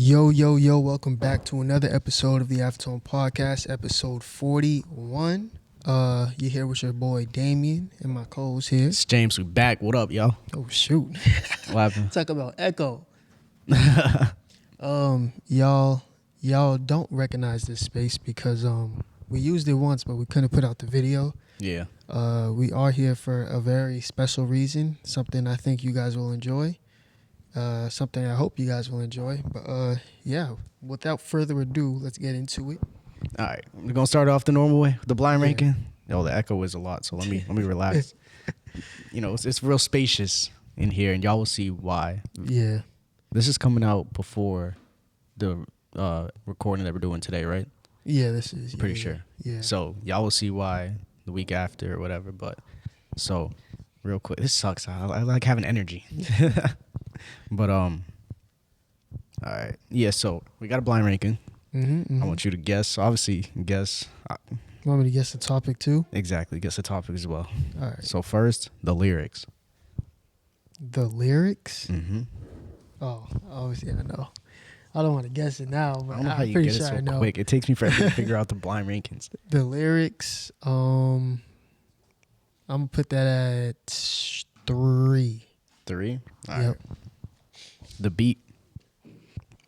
Yo, welcome back to another episode of the Aftertone Podcast, episode 41. You're here with your boy Damien and my co-host here. It's James, we back. What up, y'all? Oh, shoot. What happened? Talk about echo. Y'all don't recognize this space because we used it once, but we couldn't put out the video. Yeah. We are here for a very special reason, something I think you guys will enjoy. Something I hope you guys will enjoy. But yeah, without further ado, let's get into it. All right. We're going to start off the normal way, the blind ranking. Oh, the echo is a lot, so let me relax. You know, it's real spacious in here, and y'all will see why. Yeah. This is coming out before the recording that we're doing today, right? Yeah, this is. Pretty sure. Yeah. So y'all will see why the week after or whatever. But so real quick, this sucks. I like having energy. But all right. Yeah, so we got a blind ranking. I want you to guess. Obviously, guess. Want me to guess the topic too? Exactly. Guess the topic as well. All right. So first, the lyrics. The lyrics? Mm-hmm. Oh, obviously I know. I don't want to guess it now, but I don't know how I'm you pretty get it sure I so know. quick. It takes me forever to figure out the blind rankings. The lyrics, I'm gonna put that at 3. 3? All Yep. right. The beat.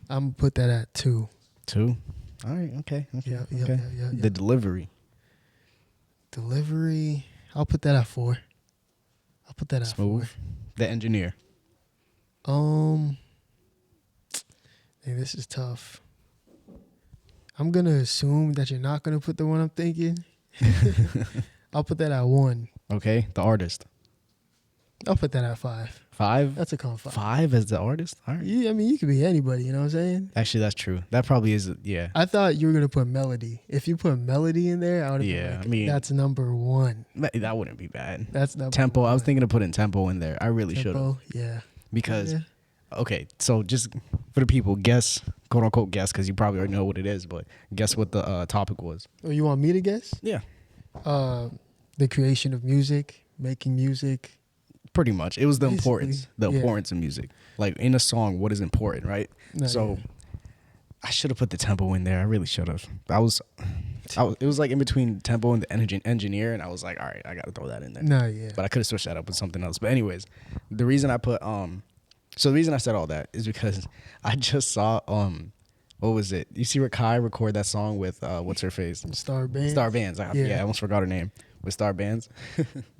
I'm gonna put that at 2. 2? All right. Okay. Yeah. The delivery. Delivery, I'll put that at 4. I'll put that at Smooth. 4. The engineer. Hey, this is tough. I'm gonna assume that you're not gonna put the one I'm thinking. I'll put that at 1. Okay. The artist. I'll put that at 5. 5? That's a calm 5. 5 as the artist? All right. Yeah, I mean, you could be anybody, you know what I'm saying? Actually, that's true. That probably is, yeah. I thought you were going to put melody. If you put melody in there, I would have been like, I mean, that's number 1. That wouldn't be bad. That's number Tempo. 1. I was thinking of putting tempo in there. I really should have. Tempo, yeah. Because, Yeah. okay, so just for the people, guess, quote unquote, guess, because you probably already know what it is, but guess what the topic was. Oh, you want me to guess? Yeah. The creation of music, making music. Pretty much. It was the Basically, importance of music. Like in a song, what is important, right? No, so yeah. I should have put the tempo in there. I really should have. It was like in between tempo and the engineer, and I was like, all right, I got to throw that in there. No, yeah. But I could have switched that up with something else. But anyways, the reason I put so the reason I said all that is because I just saw what was it? You see Rakai record that song with what's her face? Star Bands. Star Bands. Yeah. I almost forgot her name. With Star Bands.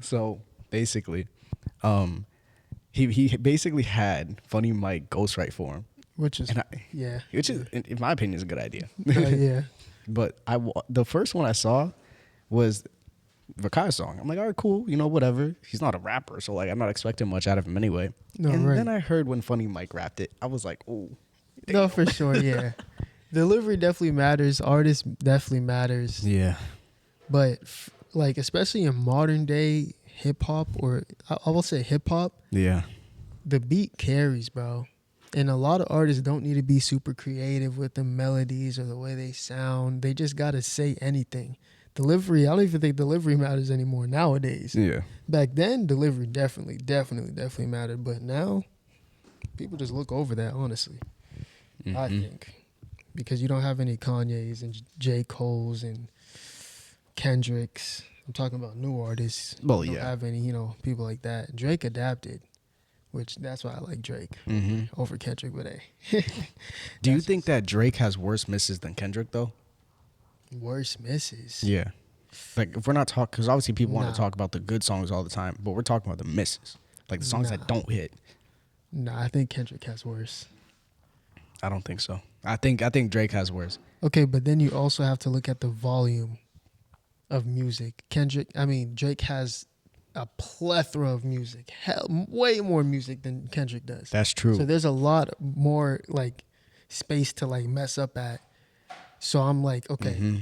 So basically, he basically had Funny Mike ghostwrite for him. Which is, Which is, in my opinion, is a good idea. yeah. But the first one I saw was Rakai's song. I'm like, all right, cool, whatever. He's not a rapper, so like I'm not expecting much out of him anyway. No, and right. then I heard when Funny Mike rapped it, I was like, oh. No, for sure, yeah. Delivery definitely matters. Artist definitely matters. Yeah. But like, especially in modern day hip hop, or I will say hip hop, Yeah. the beat carries, bro. And a lot of artists don't need to be super creative with the melodies or the way they sound. They just got to say anything. Delivery, I don't even think delivery matters anymore nowadays. Yeah. Back then, delivery definitely mattered. But now, people just look over that, honestly. Mm-hmm. I think. Because you don't have any Kanye's and J. Cole's and Kendrick's. I'm talking about new artists. Well, You yeah. don't have any, people like that. Drake adapted, which that's why I like Drake over Kendrick, but hey. Do you think that Drake has worse misses than Kendrick, though? Worst misses? Yeah. Like, if we're not talking, because obviously people want Nah. to talk about the good songs all the time, but we're talking about the misses. Like, the songs that don't hit. Nah, I think Kendrick has worse. I don't think so. I think Drake has worse. Okay, but then you also have to look at the volume of music. Drake has a plethora of music. Hell, way more music than Kendrick does. That's true. So there's a lot more like space to like mess up at. So I'm like, okay,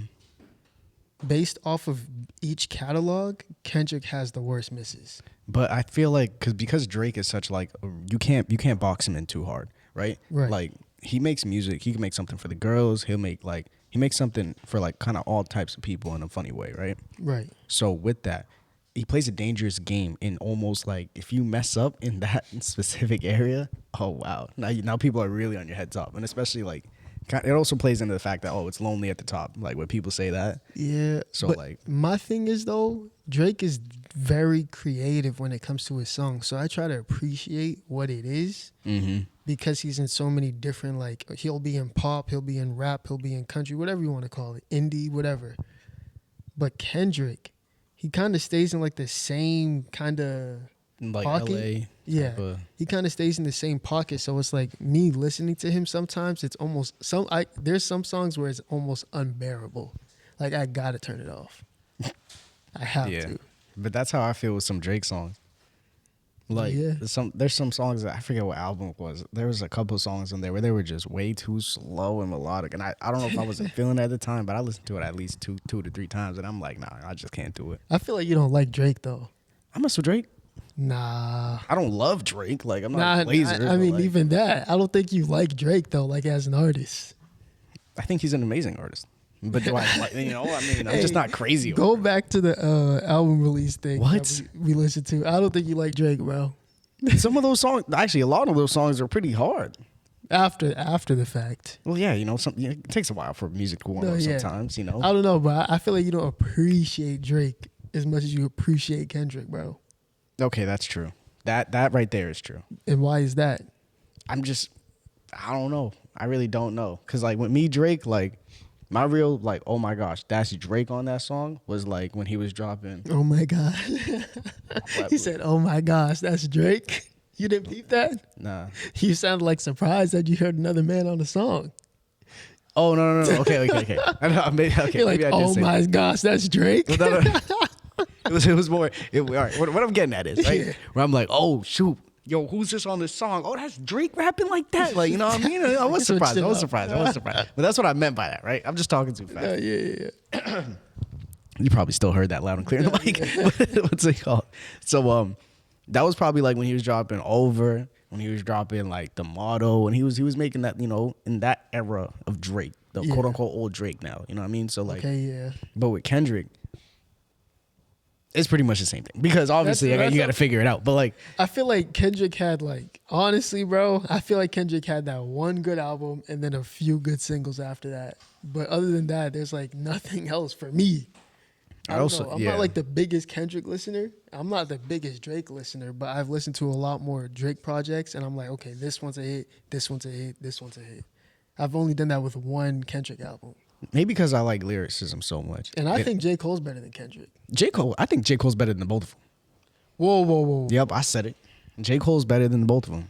based off of each catalog, Kendrick has the worst misses. But I feel like because Drake is such like you can't box him in too hard, right? Right. Like he makes music. He can make something for the girls. He makes something for like kind of all types of people in a funny way, right? Right. So with that, he plays a dangerous game in almost like if you mess up in that specific area, Oh wow! Now people are really on your head top, and especially like it also plays into the fact that it's lonely at the top. Like when people say that. Yeah. So but like my thing is though, Drake is very creative when it comes to his songs. So I try to appreciate what it is because he's in so many different, like he'll be in pop, he'll be in rap, he'll be in country, whatever you want to call it, indie, whatever. But Kendrick, he kind of stays in like the same kind of like pocket. LA. Yeah, he kind of stays in the same pocket. So it's like me listening to him sometimes. It's almost there's some songs where it's almost unbearable. Like I gotta turn it off. I have to. But that's how I feel with some Drake songs. Like there's some songs that I forget what album it was. There was a couple songs on there where they were just way too slow and melodic. And I don't know if I wasn't feeling it at the time, but I listened to it at least two to three times, and I'm like, nah, I just can't do it. I feel like you don't like Drake though. I mess with Drake. Nah. I don't love Drake. Like I'm not a laser. I mean, like, even that. I don't think you like Drake though, like as an artist. I think he's an amazing artist. But do I like, I'm just not crazy. Go back to the album release thing. What? That we listened to. I don't think you like Drake, bro. Some of those songs, actually, a lot of those songs are pretty hard. After the fact. Well, yeah, it takes a while for music to warm up sometimes, I don't know, but I feel like you don't appreciate Drake as much as you appreciate Kendrick, bro. Okay, that's true. That right there is true. And why is that? I don't know. I really don't know. Because, like, with me, Drake, like, my real, like, oh my gosh, that's Drake on that song was, like, when he was dropping. Oh my God. He said, oh my gosh, that's Drake? You didn't peep that? Nah. You sounded like surprised that you heard another man on the song. Oh, no. Okay. I know, maybe I You're like, did oh say my that. gosh, that's Drake? No. It was more, all right, what I'm getting at is, right, where I'm like, oh, shoot. Yo, who's this on this song? Oh, that's Drake rapping like that. Like, you know what I mean? I was surprised. But that's what I meant by that, right? I'm just talking too fast. Yeah. You probably still heard that loud and clear in the mic. What's it called? So, that was probably like when he was dropping Over, when he was dropping like The Motto, when he was making that, in that era of Drake, the quote unquote old Drake now. You know what I mean? So like, but with Kendrick, it's pretty much the same thing because obviously you got to figure it out. But like, I feel like Kendrick had honestly, bro, I feel like Kendrick had that one good album and then a few good singles after that. But other than that, there's like nothing else for me. I'm not like the biggest Kendrick listener. I'm not the biggest Drake listener, but I've listened to a lot more Drake projects and I'm like, okay, this one's a hit, this one's a hit, this one's a hit. I've only done that with one Kendrick album. Maybe because I like lyricism so much. And I think J. Cole's better than Kendrick. I think J. Cole's better than both of them. Whoa. Yep, I said it. J. Cole's better than both of them.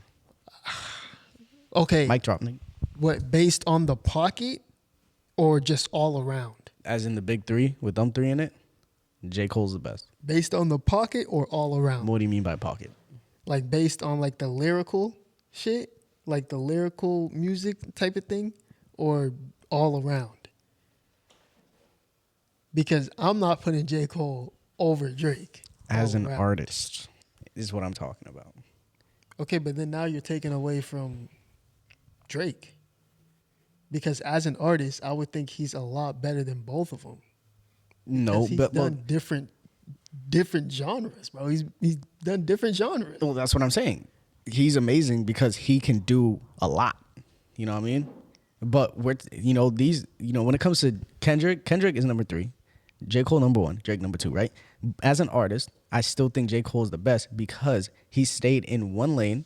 Okay. Mic drop, nigga. What, based on the pocket or just all around? As in the big three with them three in it, J. Cole's the best. Based on the pocket or all around? What do you mean by pocket? Like based on like the lyrical shit? Like the lyrical music type of thing? Or all around? Because I'm not putting J. Cole over Drake. As an artist is what I'm talking about. Okay, but then now you're taking away from Drake. Because as an artist, I would think he's a lot better than both of them. No, he's done different genres, bro. He's done different genres. Well, that's what I'm saying. He's amazing because he can do a lot. You know what I mean? But when it comes to Kendrick is number 3. J. Cole number 1, Drake number 2, right? As an artist, I still think J. Cole is the best because he stayed in one lane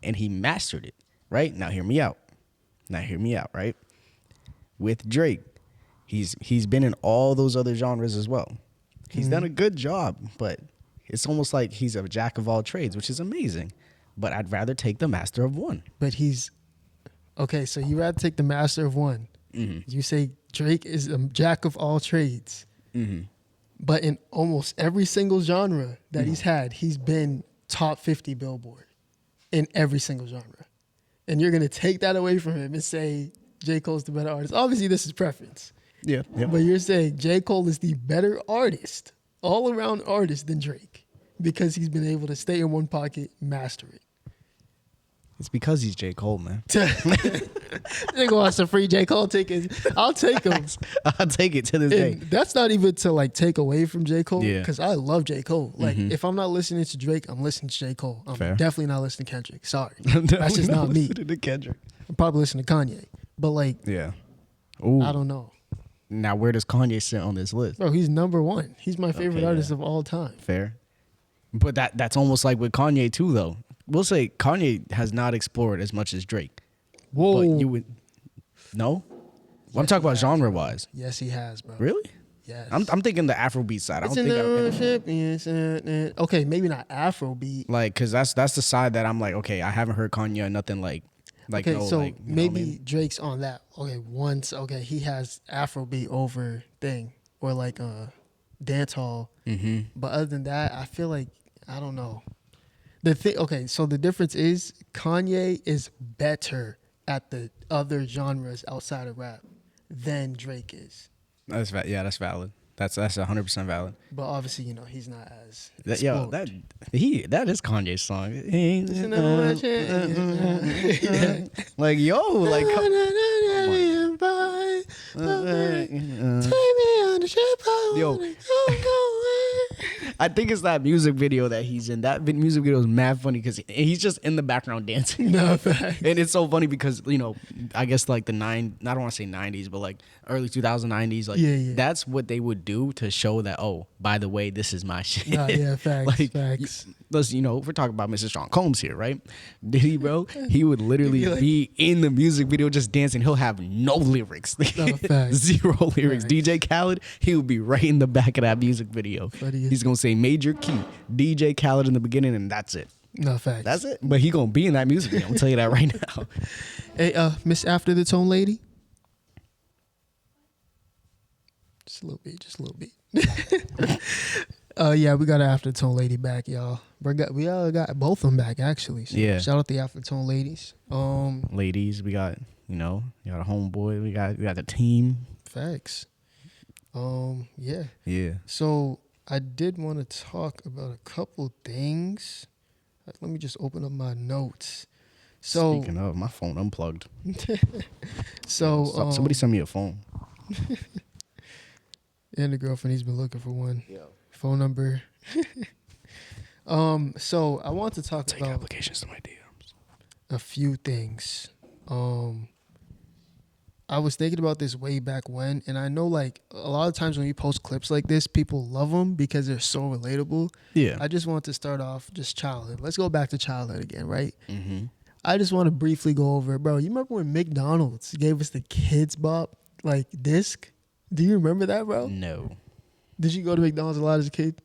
and he mastered it, right? Now hear me out, right? With Drake, he's been in all those other genres as well. He's done a good job, but it's almost like he's a jack of all trades, which is amazing. But I'd rather take the master of one. But okay, so you rather take the master of one. Mm-hmm. You say Drake is a jack of all trades. Mm-hmm. But in almost every single genre that he's had, he's been top 50 Billboard in every single genre. And you're going to take that away from him and say J. Cole's the better artist. Obviously, this is preference. Yeah. But you're saying J. Cole is the better artist, all-around artist than Drake because he's been able to stay in one pocket, master it. It's because he's J. Cole, man. Nigga wants some free J. Cole tickets. I'll take them. I'll take it to this day. And that's not even to like take away from J. Cole, Yeah. because I love J. Cole. Like if I'm not listening to Drake, I'm listening to J. Cole. I'm Fair. definitely not listening to Kendrick. Sorry, that's just not me. To Kendrick. I'm probably listening to Kanye, but like Yeah. Ooh. I don't know, Now, where does Kanye sit on this list? bro. He's number one. He's my favorite Okay, artist yeah. of all time. Fair. But that's almost like with Kanye too, though. We'll say Kanye has not explored as much as Drake. Whoa. But you would no. Well, I'm talking about genre wise. Yes, he has, bro. Really? Yes. I'm thinking the Afrobeat side. I It's don't think okay, maybe not Afrobeat. like because that's the side that I'm like, okay, I haven't heard Kanye or nothing like Okay, no, so like, you know what I maybe mean? Drake's on that. Okay, once he has Afrobeat over thing or like dance hall. Mm-hmm. But other than that, I feel like I don't know. The thing, okay, so the difference is Kanye is better at the other genres outside of rap than Drake is. That's that's valid. That's 100% valid. But obviously, you know, he's not as Yo, explode. that is Kanye's song. Yeah. Like yo, like Yo. I think it's that music video that he's in. That music video is mad funny because he's just in the background dancing. No, facts. And it's so funny because, you know, I guess like I don't want to say 90s, but like early 2090s, like Yeah. that's what they would do to show that, oh, by the way, this is my shit. Nah, yeah, facts, like, facts. Let's, you know, we're talking about Mr. Sean Combs here, right? Diddy, bro, he would literally He'd be like- be in the music video just dancing. He'll have no lyrics. No, facts. Zero lyrics. Facts. DJ Khaled, he would be right in the back of that music video. Funny. He's going to say major key, DJ Khaled in the beginning, and that's it. No, facts. That's it. But he going to be in that music video. I'm tell you that right now. Hey, Miss After the Tone Lady. Just a little bit, just a little bit. Yeah, we got an After the Tone Lady back, y'all. We all got both of them back, actually. So Yeah. Shout out the After the Tone Ladies. Ladies, we got, you know, you got a homeboy. We got the team. Facts. Yeah. Yeah. So I did want to talk about a couple things. Let me just open up my notes. So, Speaking of, my phone unplugged. so Somebody send me a phone. and the girlfriend, he's been looking for one. Phone number. So I want to talk Take about applications to my DMs. a few things. I was thinking about this way back when, and I know like a lot of times when you post clips like this, people love them because they're so relatable. Yeah. I just want to start off just childhood. Let's go back to childhood again, right? Mm-hmm. I just want to briefly go over it, bro. You remember when McDonald's gave us the Kids Bop like disc? Do you remember that, bro? No. Did you go to McDonald's a lot as a kid?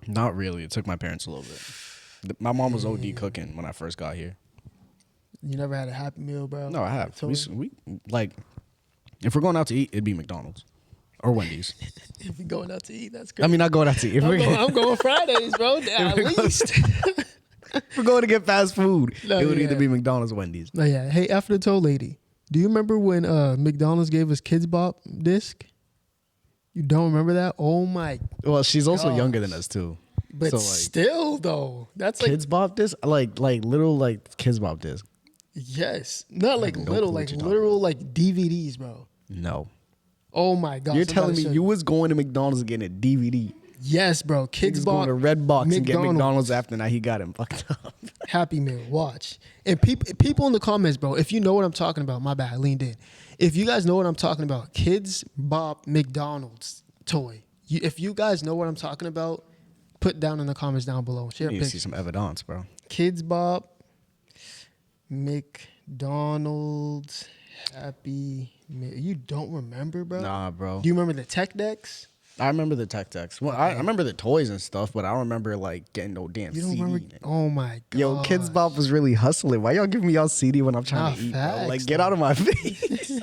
Not really. It took my parents a little bit. My mom was OD cooking when I first got here. You never had a Happy Meal, bro? No, I have. Told you. We like, if we're going out to eat, it'd be McDonald's or Wendy's. If you're going out to eat, that's I great. mean, not going out to eat. If I'm going Fridays, bro. At we're going- least. we're going to get fast food, No, it would either yeah. be McDonald's or Wendy's. No, yeah. Hey, After the Toe Lady, do you remember when McDonald's gave us Kids Bop disc? You don't remember that? Oh my! Well, she's also Gosh. younger than us too. But So, like, still, though, that's like Kids Bop disc, like little like Kids Bop disc. yes, not like have no little, clue like what you're talking literal, like DVDs, bro. No, Oh my god! you're telling me you was going to McDonald's and getting a DVD. Yes, bro. He Kids was going Bop to Redbox and get McDonald's. McDonald's after that. He got him fucked up. Happy Meal. Watch. And people in the comments, bro, if you know what I'm talking about, my bad, I leaned in. If you guys know what I'm talking about, Kids Bop McDonald's toy. If you guys know what I'm talking about, put down in the comments down below. Share a You need to see picture. some evidence, bro. Kids Bop McDonald's Happy Meal. You don't remember, bro? Nah, bro. Do you remember the tech decks? I remember the Tech Decks. Well, I remember the toys and stuff, but I don't remember like getting no damn You don't CD. remember? Oh my god. Yo, Kids Bop was really hustling. Why y'all giving me y'all CD when I'm trying Nah, to eat, bro? facts, Like, get out of my face.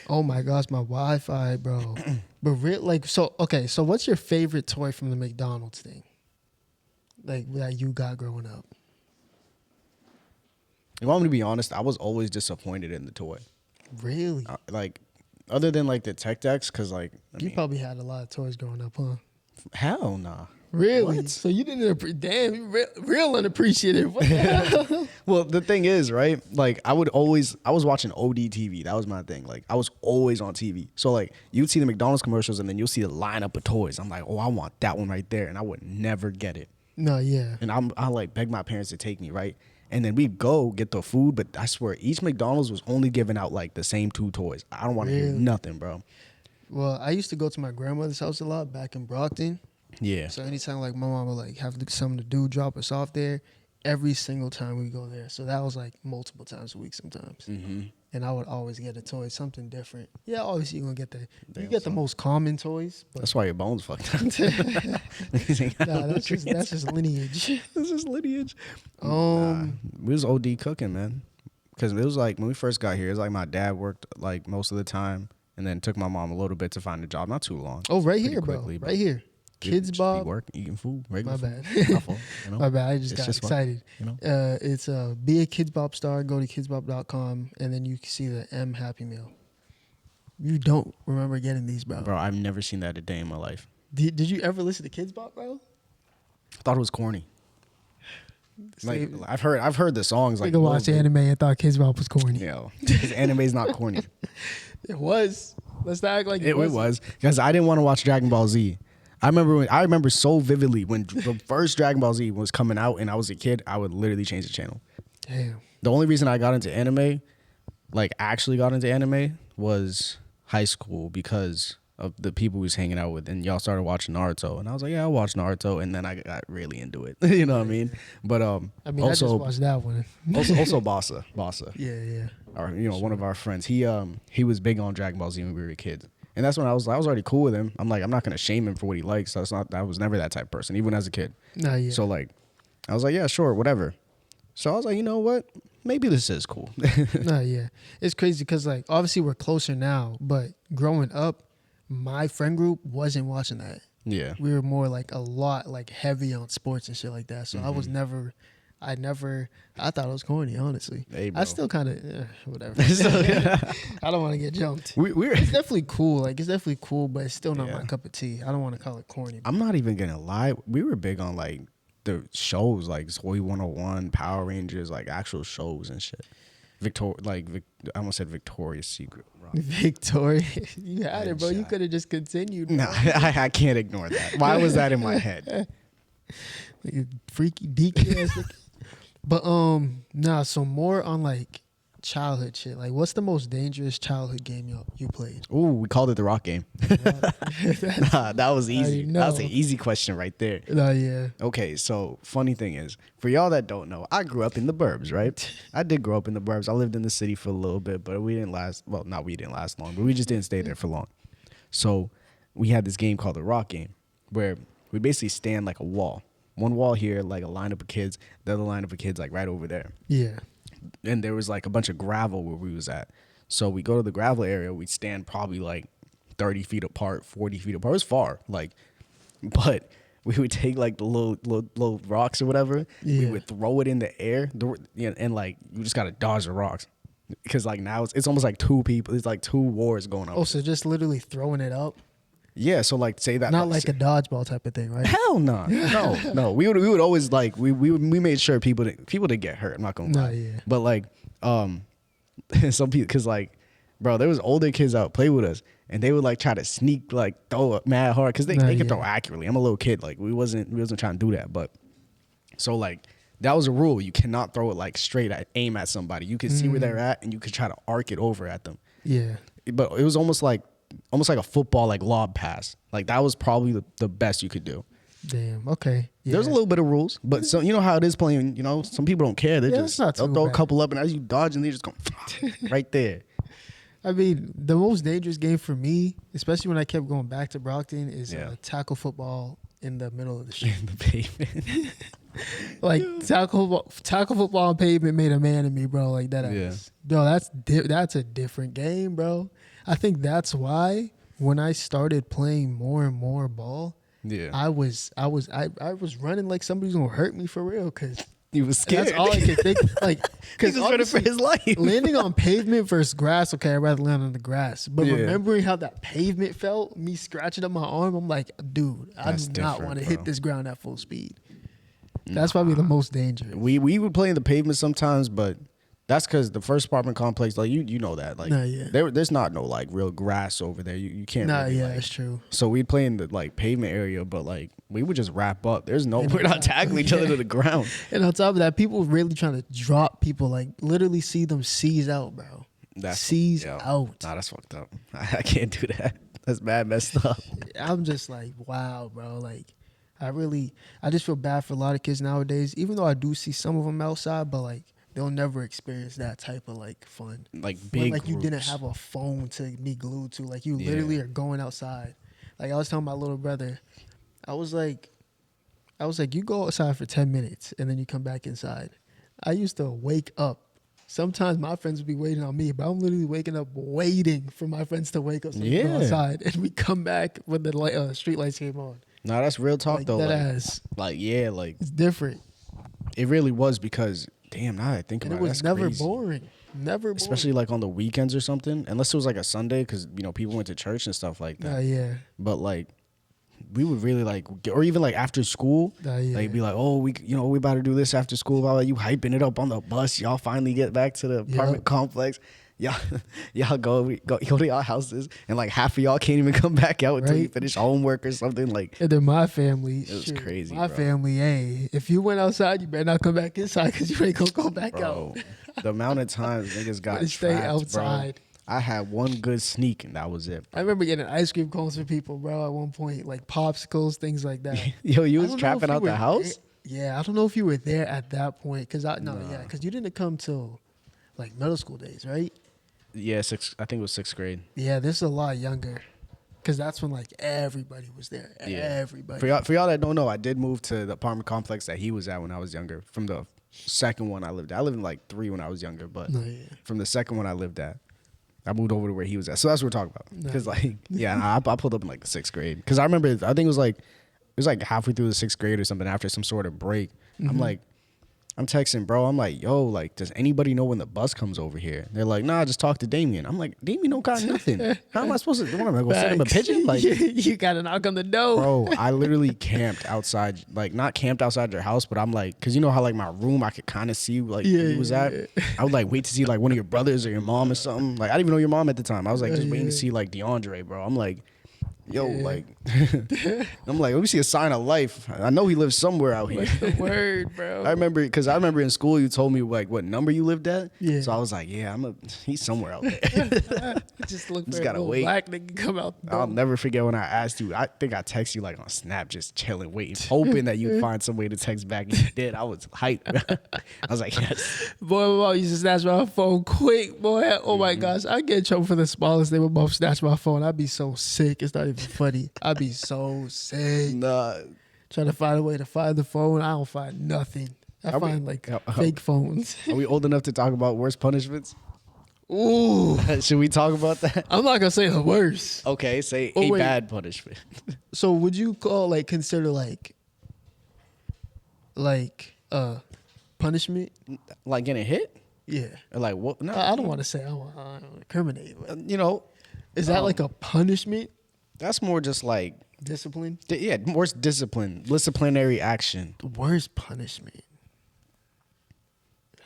Oh my gosh, my Wi-Fi, bro. But like, so okay. So, what's your favorite toy from the McDonald's thing? Like that you got growing up? If I want me to be honest, I was always disappointed in the toy. Really? Like, other than like the Tech Decks, because like, I You mean, probably had a lot of toys growing up, huh? hell nah. Really? What? So you didn't damn you real unappreciative. What the hell? Well, the thing is, right? Like I was watching OD TV. That was my thing. Like I was always on TV. So like you'd see the McDonald's commercials and then you'll see the lineup of toys. I'm like, oh, I want that one right there, and I would never get it. No, yeah. And I like beg my parents to take me, right? And then we'd go get the food, but I swear each McDonald's was only giving out like the same 2 toys. I don't want to hear Really? nothing, bro. Well, I used to go to my grandmother's house a lot back in Brockton. Yeah. So anytime like my mom would like have something to do, drop us off there, every single time we go there. So that was like multiple times a week sometimes. Mm-hmm. And I would always get a toy, something different. Yeah, obviously you're gonna get you Damn, get the son. most common toys. But That's why your bones fucked up. nah, that's just lineage. This is lineage. Um, We was OD cooking, man. Because it was like when we first got here, it was like my dad worked like most of the time, and then took my mom a little bit to find a job. Not too long. oh, right Pretty here, bro. quickly, but Right here. Kids Just Bob. be working, eating food, regular My food. bad. My fault, you know? My bad. I just It's got just fun, excited. you know? It's be a Kids Bop star. Go to kidsbop.com and then you can see the M Happy Meal. You don't remember getting these, bro. Bro, I've never seen that a day in my life. Did you ever listen to Kids Bop, bro? I thought it was corny. Like Say- I've heard the songs like Nigga watched anime and thought Kids Bop was corny. You know, because anime's not corny. It was. Let's not act like It wasn't. was because I didn't want to watch Dragon Ball Z. I remember so vividly when the first Dragon Ball Z was coming out and I was a kid, I would literally change the channel. Damn. The only reason I got into anime, like actually got into anime, was high school because of the people we was hanging out with, and y'all started watching Naruto, and I was like, yeah, I'll watch Naruto, and then I got really into it. You know what I mean? But I mean, I just also watched that one. also Basa, Yeah. or one of our friends, he was big on Dragon Ball Z when we were kids. And that's when I was already cool with him. I'm like, I'm not gonna shame him for what he likes. I was never that type of person, even as a kid. Nah, yeah. So like, I was like, yeah, sure, whatever. So I was like, you know what? Maybe this is cool. Nah, yeah. It's crazy because like obviously we're closer now, but growing up, my friend group wasn't watching that. Yeah. We were more like a lot like heavy on sports and shit like that. So I was Mm-hmm. I thought it was corny, honestly. Hey, bro. I still kind of whatever. I don't want to get jumped. We're It's definitely cool. Like it's definitely cool, but it's still not Yeah. my cup of tea. I don't want to call it corny. I'm not even gonna lie. We were big on like the shows, like Toy 101, Power Rangers, like actual shows and shit. I almost said Victoria's Secret. Wrong. Victoria, you had it, bro. You Shot. could have just continued. No, I can't ignore that. Why was that in my head? You freaky deaky ass. But nah. So more on like childhood shit. Like, what's the most dangerous childhood game you played? Ooh, we called it the Rock Game. Nah, that was easy. That was an know. easy question right there. Nah, yeah. Okay, so funny thing is, for y'all that don't know, I grew up in the burbs, right? I did grow up in the burbs. I lived in the city for a little bit, but we didn't last. Well, not we didn't last long, but we just didn't stay there for long. So we had this game called the Rock Game, where we basically stand like a wall. One wall here, like a lineup of kids. The other lineup of kids, like right over there. Yeah. And there was like a bunch of gravel where we was at. So we go to the gravel area. We stand probably like 30 feet apart, 40 feet apart. It was far, like, but we would take like the little rocks or whatever. We Yeah. would throw it in the air, and like you just gotta dodge the rocks, because like now it's almost like two people. It's like two wars going on. Oh, so just literally throwing it up, Yeah, so like say that not like a dodgeball type of thing, right? hell no, no. We would always like we made sure people didn't get hurt. I'm not gonna lie. Nah, yeah. But like some people, cause like bro, there was older kids out play with us, and they would like try to sneak like throw it mad hard, cause they Nah, can yeah. throw accurately. I'm a little kid, like we wasn't trying to do that, but so like that was a rule. You cannot throw it like straight at aim at somebody. You could see where they're at, and you could try to arc it over at them. Yeah. But it was almost like a football like lob pass. Like that was probably the best you could do. Damn. Okay. Yeah. There's a little bit of rules, but so you know how it is playing. You know, some people don't care. They Yeah, just it's not they'll too throw a bad. couple up, and as you dodge, and they just go right there. I mean, the most dangerous game for me, especially when I kept going back to Brockton, is Yeah. tackle football in the middle of the street. In the pavement. Like tackle football on pavement made a man of me, bro. Like that. Yeah. Is. Bro, that's a different game, bro. I think that's why when I started playing more and more ball, Yeah. I was running like somebody's gonna hurt me for real, cause He was scared. That's all I could think. Like, He because was running for his life. landing on pavement versus grass, okay, I'd rather land on the grass. But Yeah. remembering how that pavement felt, me scratching up my arm, I'm like, dude, I That's do not different, want to bro. hit this ground at full speed. That's probably the most dangerous. We would play in the pavement sometimes, but that's because the first apartment complex, like you know that, like Nah, yeah. there's not no like real grass over there. You can't. Nah, really, yeah, like, that's true. So we'd play in the like pavement area, but like we would just wrap up. There's no, we're not tackling each other to the ground. And on top of that, people really trying to drop people, like literally see them seize out, bro. Seize out. Nah, that's fucked up. I can't do that. That's bad, messed up. I'm just like, wow, bro. Like, I just feel bad for a lot of kids nowadays, even though I do see some of them outside, but like, they'll never experience that type of like fun. Like When, big. like you didn't groups. have a phone to be glued to. Like you Yeah. literally are going outside. Like I was telling my little brother, I was like, you go outside for 10 minutes and then you come back inside. I used to wake up. Sometimes my friends would be waiting on me, but I'm literally waking up waiting for my friends to wake up so we can go Yeah. outside. And we come back when the street lights came on. Nah, that's real talk Like though. that Like, ass. like yeah, like It's different. it really was because damn, now that I think And about it it, was that's never crazy. boring. Never boring. Especially like on the weekends or something, unless it was like a Sunday, because you know people went to church and stuff like that. yeah. But like, we would really like, or even like after school, Nah, yeah. like be like, oh, we about to do this after school. Blah, blah. You hyping it up on the bus. Y'all finally get back to the apartment Yep. complex. Y'all go to y'all houses, and like half of y'all can't even come back out until you Right. finish homework or something. Like, And then my family, It was shit, crazy, My bro. family, hey, if you went outside, you better not come back inside because you ain't gonna go back bro, out. the amount of times niggas got Better stay trapped, outside. bro. I had one good sneak, and that was it. I remember getting ice cream cones for people, bro. At one point, like popsicles, things like that. Yo, you I was don't know if trapping you out the were house. Yeah, I don't know if you were there at that point, because because you didn't come till like middle school days, right? Yeah, I think it was sixth grade. Yeah, this is a lot younger, because that's when like everybody was there. Yeah. Everybody. For y'all that don't know, I did move to the apartment complex that he was at when I was younger. From the second one I lived at. I lived in like 3 when I was younger, but No, yeah. from the second one I lived at, I moved over to where he was at. So that's what we're talking about. Because like, yeah, I pulled up in like the sixth grade. Because I remember, I think it was like halfway through the sixth grade or something after some sort of break. I'm texting, bro. I'm like, yo, like, does anybody know when the bus comes over here? They're like, nah, just talk to Damien. I'm like, Damien don't got nothing. How am I supposed to? What am I gonna send him a Facts. pigeon? Like, you gotta knock on the door. bro, I literally camped outside, like not camped outside your house, but I'm like, cause you know how like my room, I could kind of see like who he was at. I would like wait to see like one of your brothers or your mom or something. Like I didn't even know your mom at the time. I was like just waiting to see like DeAndre, bro. I'm like, yo, like, I'm like, let me see a sign of life. I know he lives somewhere out here. The word, bro. I remember in school you told me like what number you lived at. Yeah. So I was like, yeah, he's somewhere out there. Just look Just for a gotta little wait. black nigga come out the I'll door. never forget when I asked you. I think I texted you like on Snap, just chilling, waiting, hoping that you'd find some way to text back. And you did. I was hyped. I was like, yes. Boy, my mom used to snatch my phone quick, boy. Oh Mm-hmm. my gosh. I get in trouble for the smallest thing. My mom snatch my phone. I'd be so sick. It's not even funny. I'd be so sick. Nah. Trying to find a way to find the phone. I don't find nothing. I Are we- find like how- fake phones. Are we old enough to talk about worst punishments? Ooh. Should we talk about that? I'm not gonna say the worst. Okay, say Oh, a wait. bad punishment. So would you consider punishment? Like getting hit? Yeah. Or like what? No, I don't want to say I don't wanna incriminate. But you know, is that like a punishment? that's more just like Discipline? more disciplinary action. The worst punishment.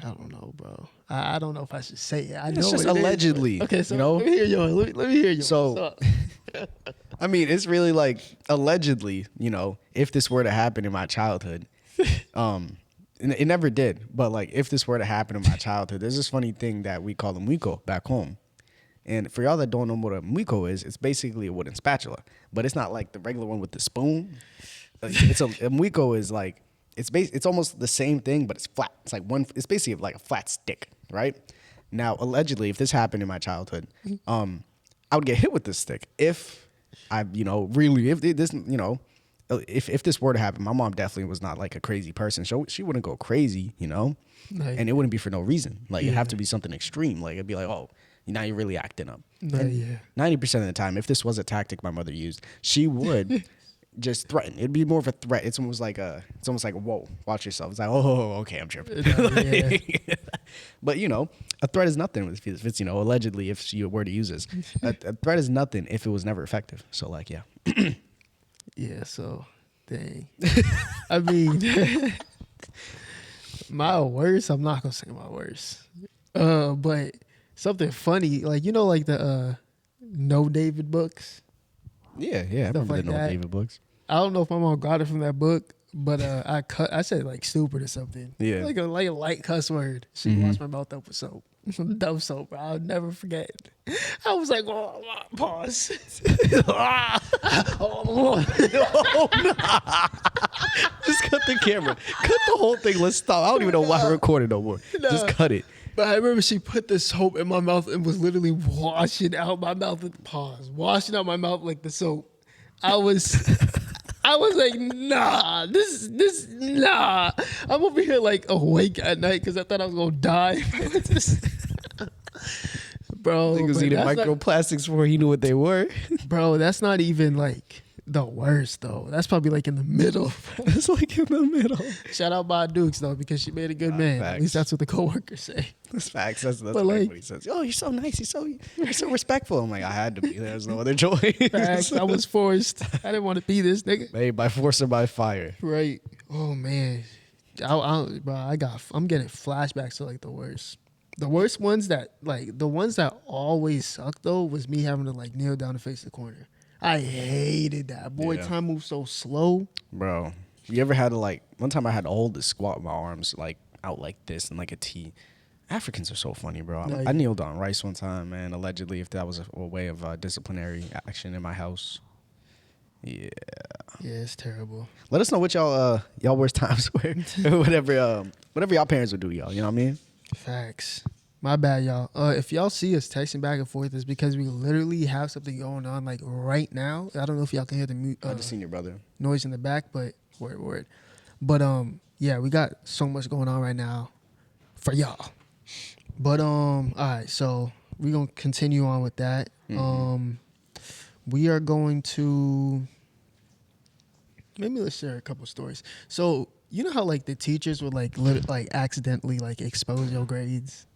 I don't know, bro. I don't know if I should say it. I know It's just what it is, but- allegedly, Okay, so you know? let me hear yours. Let me hear yours. So- I mean, it's really like allegedly, you know, if this were to happen in my childhood, and it never did, but like if this were to happen in my childhood, there's this funny thing that we call a mwiko back home. And for y'all that don't know what a mwiko is, it's basically a wooden spatula, but it's not like the regular one with the spoon. It's a mwiko is like it's almost the same thing, but it's flat. It's like it's basically like a flat stick, right? Now, allegedly, if this happened in my childhood, I would get hit with this stick if I, really, if this, if this were to happen. My mom definitely was not like a crazy person. She wouldn't go crazy, Nice. and it wouldn't be for no reason. Like it'd Yeah. have to be something extreme. Like it'd be like, oh, now you're really acting up. No, And yeah. 90% of the time, if this was a tactic my mother used, she would just threaten. It'd be more of a threat. It's almost like whoa, watch yourself. It's like, oh, okay, I'm tripping. Yeah. But a threat is nothing if it's allegedly if you were to use this. A threat is nothing if it was never effective. So like, yeah. Yeah, so dang. I mean, my worst, I'm not gonna say my worst. But something funny, like like the No David books. Yeah, I remember like the No that. David books. I don't know if my mom got it from that book, but I said like stupid or something. Yeah. Like a light cuss word. She washed my mouth up with soap. Dove soap, bro. I'll never forget. I was like, oh, pause. Just cut the camera. Cut the whole thing. Let's stop. I don't even know why I recorded no more. Just cut it. But I remember she put the soap in my mouth and was literally washing out my mouth with pause. Washing out my mouth like the soap. I was like, nah, nah. I'm over here like awake at night because I thought I was gonna die. Bro, Niggas but eating that's not- microplastics before he knew what they were. bro, that's not even like the worst though. That's probably like in the middle. It's like in the middle. Shout out Bob Dukes though because she made a good man. At facts. least that's what the coworkers say. That's facts. That's But, like like- what he says. Oh, you're so nice. You're so respectful. I'm like, I had to be. There's no other choice. Facts. I was forced. I didn't want to be this nigga. Made by force or by fire. Right. Oh man. I'm getting flashbacks to like the worst. The worst ones that the ones that always suck though was me having to like kneel down and face the corner. I hated that. Boy, Yeah. time moves so slow. Bro, you ever had to one time I had to hold the squat with my arms like out like this and like a T. Africans are so funny, bro. Like- I kneeled on rice one time, man. Allegedly, if that was a way of disciplinary action in my house. Yeah. Yeah, it's terrible. Let us know what y'all worst times were. whatever y'all parents would do, y'all. You know what I mean? Facts. My bad, y'all. If y'all see us texting back and forth, it's because we literally have something going on like right now. I don't know if y'all can hear the I just seen your brother. noise in the back, but word. But yeah, we got so much going on right now for y'all. But all right, so we're gonna continue on with that. We are going to maybe let's share a couple stories. So you know how like the teachers would like accidentally like expose your grades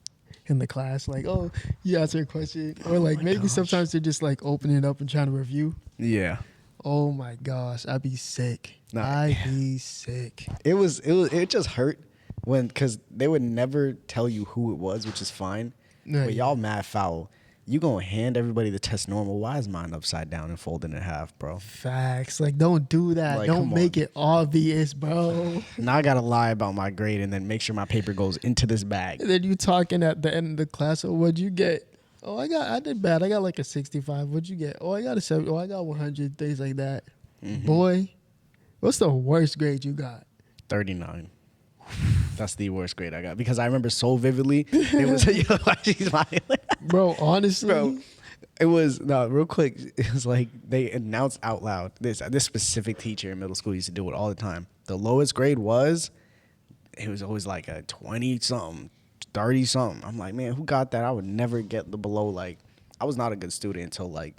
in the class, like, oh, you answer a question, or like my maybe gosh. sometimes they're just like opening it up and trying to review. Yeah. Oh my gosh, I'd be sick. Nah. I'd be sick. It just hurt because they would never tell you who it was, which is fine. Yeah, But yeah. y'all mad foul. You gonna hand everybody the test normal? Why is mine upside down and folded in half, bro? Facts. Like, don't do that. Like, Don't come make on. it obvious, bro. Now I gotta lie about my grade and then make sure my paper goes into this bag. And then you talking at the end of the class, oh, what'd you get? Oh, I did bad. I got like a 65. What'd you get? Oh, I got a 70. Oh, I got 100. Things like that. Boy, what's the worst grade you got? 39. That's the worst grade I got because I remember so vividly. It was she's smiling. Bro, honestly. Bro, it was no real quick. It was like they announced out loud. This specific teacher in middle school used to do it all the time. The lowest grade was, it was always like a 20 something, 30 something. I'm like, man, who got that? I would never get the below. Like, I was not a good student until like,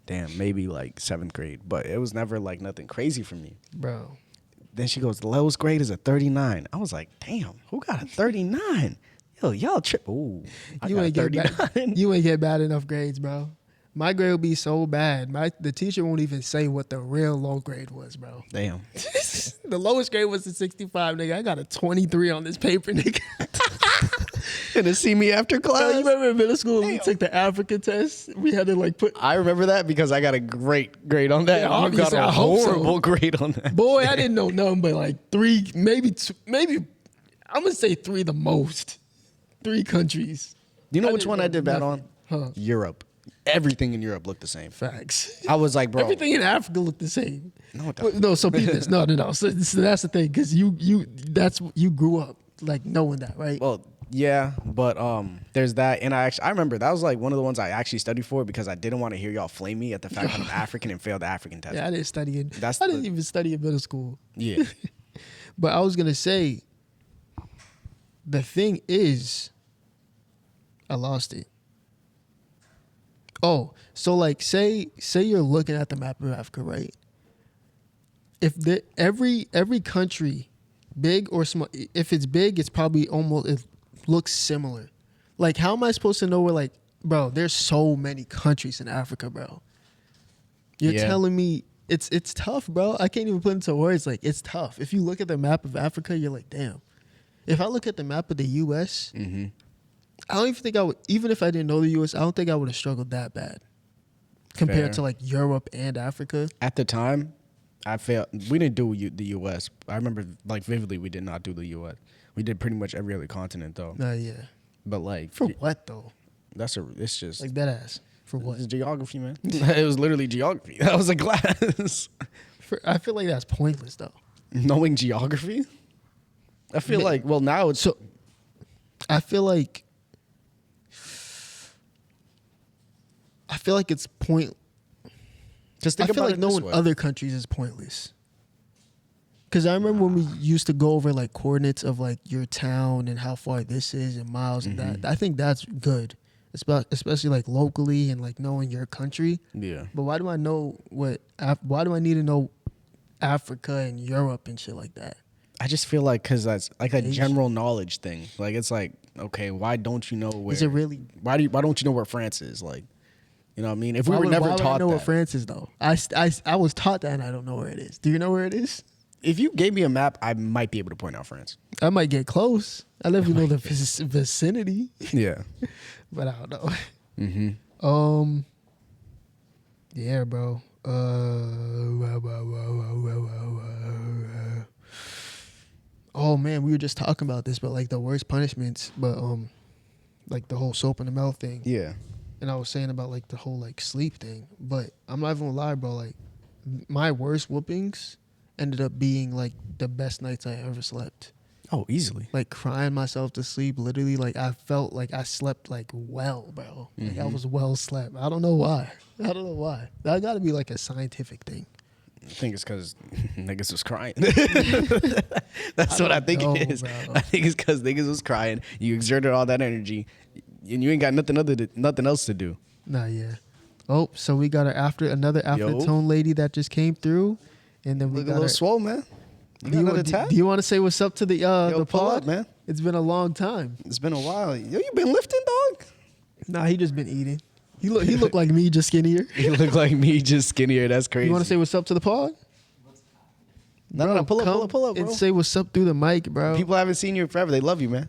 damn, maybe like 7th grade. But it was never like nothing crazy for me. Bro. Then she goes, the lowest grade is a 39. I was like, damn, who got a 39? Yo, y'all trip. Ooh, I You got a ain't, get 39. bad, you ain't get bad enough grades, bro. My grade will be so bad. The teacher won't even say what the real low grade was, bro. Damn. The lowest grade was a 65, nigga. I got a 23 on this paper, nigga. Gonna see me after Bro, class. you remember in middle school we took the Africa test? We had to like put. I remember that because I got a great grade on that. Yeah, You got obviously, a I hope so. horrible grade on that. Boy, I didn't know nothing but like 3, maybe 2, maybe I'm gonna say 3 the most. 3 countries. You know I which didn't one know I did bad on? nothing. Huh. Europe. Everything in Europe looked the same. Facts. I was like, bro. Everything in Africa looked the same. No, it Well, doesn't. no, so peep this. No. So that's the thing, because you grew up like knowing that, right? Well, yeah, but there's that, and I remember that was like one of the ones I actually studied for because I didn't want to hear y'all flame me at the fact that I'm African and failed the African test. Yeah, I didn't study it. That's I didn't the- even study in middle school. Yeah. But I was gonna say, the thing is, I lost it. Oh, so like say you're looking at the map of Africa, right? every country, big or small, if it's big, it's probably almost it looks similar. Like, how am I supposed to know where? Like, bro, there's so many countries in Africa, bro. You're Yeah. telling me it's tough, bro. I can't even put into words. Like, it's tough. If you look at the map of Africa, you're like, damn. If I look at the map of the U.S., Mm-hmm. I don't even think I would. Even if I didn't know the U.S., I don't think I would have struggled that bad compared Fair. to like Europe and Africa. At the time, I felt we didn't do the U.S. I remember like vividly we did not do the U.S. We did pretty much every other continent though. Yeah. But like For what though? it's just Like that ass. For what? it's geography, man. It was literally geography. That was a class. I feel like that's pointless though. Knowing geography. I feel Ma- like now it's So I feel like it's point. just I think feel about like it this knowing way. other countries is pointless. Because I remember when we used to go over like coordinates of like your town and how far this is and miles and that. I think that's good, especially like locally and like knowing your country. Yeah. But why do I know why do I need to know Africa and Europe and shit like that? I just feel like because that's like a Asia. general knowledge thing. Like it's like, okay, why don't you know where? Is it really? Why don't you know where France is? Like, you know what I mean? If we Why were would- never why would I taught know that, what France is though. I was taught that and I don't know where it is. Do you know where it is? if you gave me a map, I might be able to point out France. I might get close. I never know the vicinity, Yeah. but I don't know. Mm-hmm. Yeah, bro. Oh man, we were just talking about this, but like the worst punishments, but like the whole soap in the mouth thing. Yeah. And I was saying about like the whole like sleep thing, but I'm not even gonna lie, bro. Like my worst whoopings ended up being like the best nights I ever slept. Oh, easily. Like crying myself to sleep, literally. Like I felt like I slept like well, bro. Like I was well slept. I don't know why. That got to be like a scientific thing. I think it's because niggas was crying. That's what I think know, it is. bro. I think it's because niggas was crying. You exerted all that energy, and you ain't got nothing else to do. Nah, yeah. Oh, so we got another aftertone lady that just came through, and then we Look a got little her. swole, man. You Do got you, another do, tap? do you want to say what's up to the the pull pod, up, man. It's been a long time. It's been a while. Yo, you been lifting, dog? Nah, he just been eating. He looked like me, just skinnier. You look like me, just skinnier. That's crazy. You want to say what's up to the pod? No, pull Come up, bro. and say what's up through the mic, bro. People haven't seen you forever. They love you, man.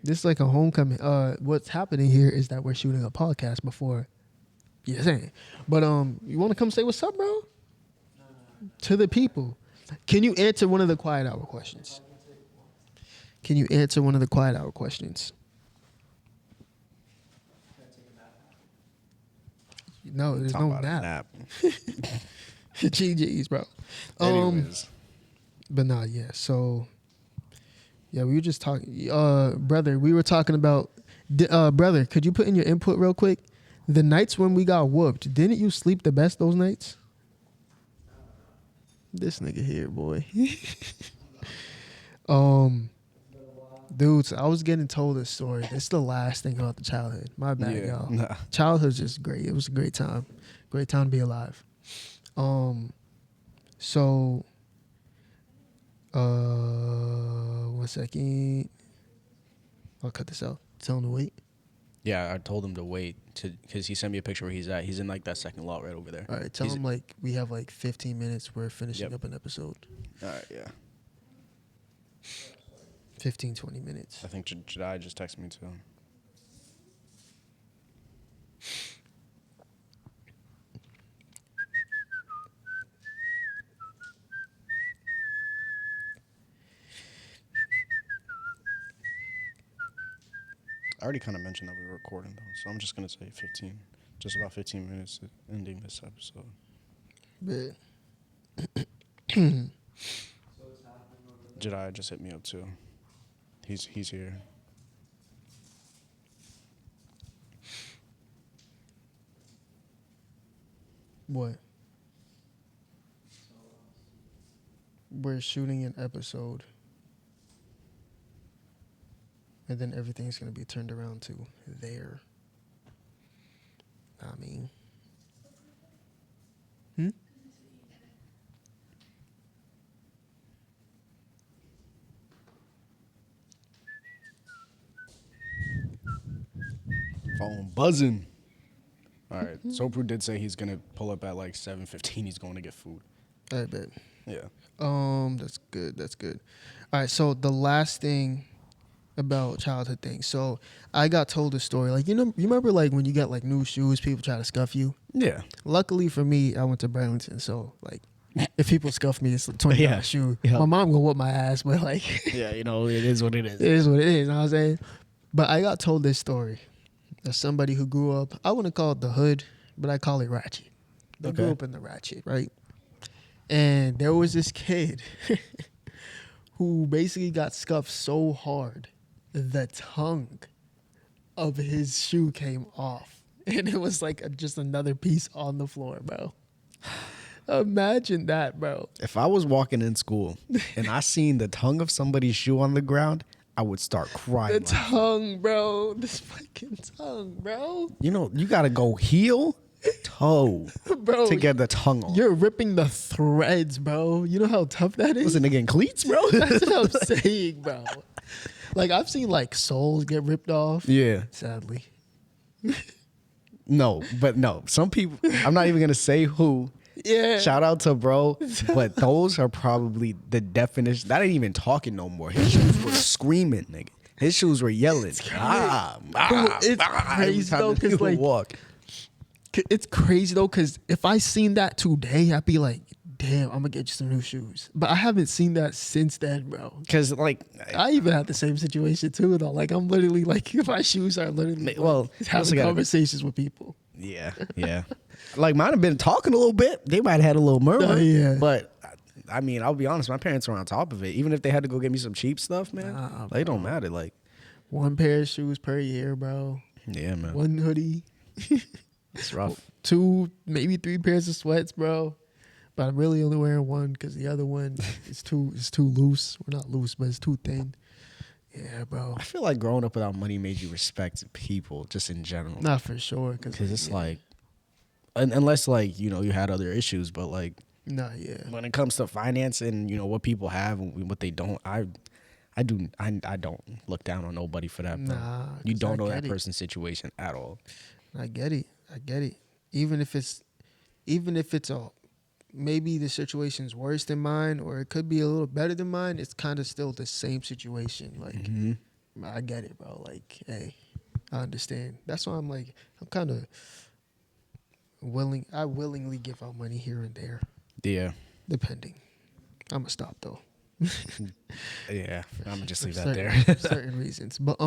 This is like a homecoming. What's happening here is that we're shooting a podcast before. Yeah, saying. But you want to come say what's up, bro? To the people. Can you answer one of the quiet hour questions? No, there's Talking no about a nap. GG's, bro. Anyways. But nah, yeah. So, yeah, we were just talking. Brother, we were talking about. Brother, could you put in your input real quick? The nights when we got whooped, didn't you sleep the best those nights? This nigga here, boy. Dudes, I was getting told this story. This is the last thing about the childhood. My bad, y'all. Nah. Childhood's just great. It was a great time. Great time to be alive. So, 1 second. I'll cut this out. Tell him to wait. Yeah, I told him to wait because he sent me a picture where he's at. He's in like that second lot right over there. All right, tell He's- him like we have like 15 minutes. We're finishing Yep. up an episode. All right, yeah. 15, 20 minutes. I think Jedi just texted me too. I already kind of mentioned that we were recording though, so I'm just gonna say 15, just about 15 minutes ending this episode. But Jedi just hit me up too. He's here. what? We're shooting an episode. And then everything's going to be turned around to there. I mean. Phone buzzing. All right. Sopru did say he's gonna pull up at like 7:15. He's going to get food. I bet. Yeah. That's good. That's good. All right. So the last thing about childhood things. So I got told a story. Like, you remember like when you get like new shoes, people try to scuff you. Yeah. Luckily for me, I went to Burlington, so like if people scuff me, it's a $20 Yeah. shoe. Yeah. My mom gonna whoop my ass, but like Yeah. You know, it is what it is. it is what it is. You know what I'm saying? But I got told this story of somebody who grew up. I wouldn't call it the hood, but I call it ratchet. They grew Okay. up in the ratchet, right? And there was this kid who basically got scuffed so hard, the tongue of his shoe came off, and it was like just another piece on the floor, bro. Imagine that, bro. If I was walking in school and I seen the tongue of somebody's shoe on the ground, I would start crying. The tongue, bro. This fucking tongue, bro. You know, you gotta go heel, toe Bro, to get the tongue off. you're ripping the threads, bro. You know how tough that is? Was a nigga in cleats, bro? That's what I'm saying, bro. Like, I've seen, like, soles get ripped off. Yeah. Sadly. No, but no. Some people, I'm not even gonna say who. Yeah. Shout out to bro, but those are probably the definition. That ain't even talking no more. His shoes were screaming, nigga. His shoes were yelling. It's Every crazy, time though, this 'cause, nigga like, walk. It's crazy, though, because if I seen that today, I'd be like, damn, I'm going to get you some new shoes. But I haven't seen that since then, bro. Cause like, I even had the same situation, too, though. Like, I'm literally, like, my shoes are literally well, having also gotta- conversations with people. yeah. Like mine have been talking a little bit. They might have had a little murmur. Oh, yeah. But I mean, I'll be honest, my parents were on top of it. Even if they had to go get me some cheap stuff, man, Nah, they don't matter. Like, One pair of shoes per year, bro. yeah, man. One hoodie. It's rough. 2, maybe 3 pairs of sweats, bro. But I'm really only wearing one because the other one is too loose. Well, not loose, but it's too thin. Yeah, bro. I feel like growing up without money made you respect people just in general. Not for sure. Because it's like, unless like, you know, you had other issues, but like Nah, yeah. when it comes to finance and, you know, what people have and what they don't, I don't look down on nobody for that, bro. Nah. You 'cause don't I know that get it. person's situation at all. I get it. Even if it's maybe the situation's worse than mine, or it could be a little better than mine, it's kind of still the same situation. Like, I get it, bro. Like, hey, I understand. That's why I'm like, I'm kind of willing. I willingly give out money here and there, Yeah. depending. I'm gonna stop though. Yeah. I'm gonna just leave For that there. certain reasons. But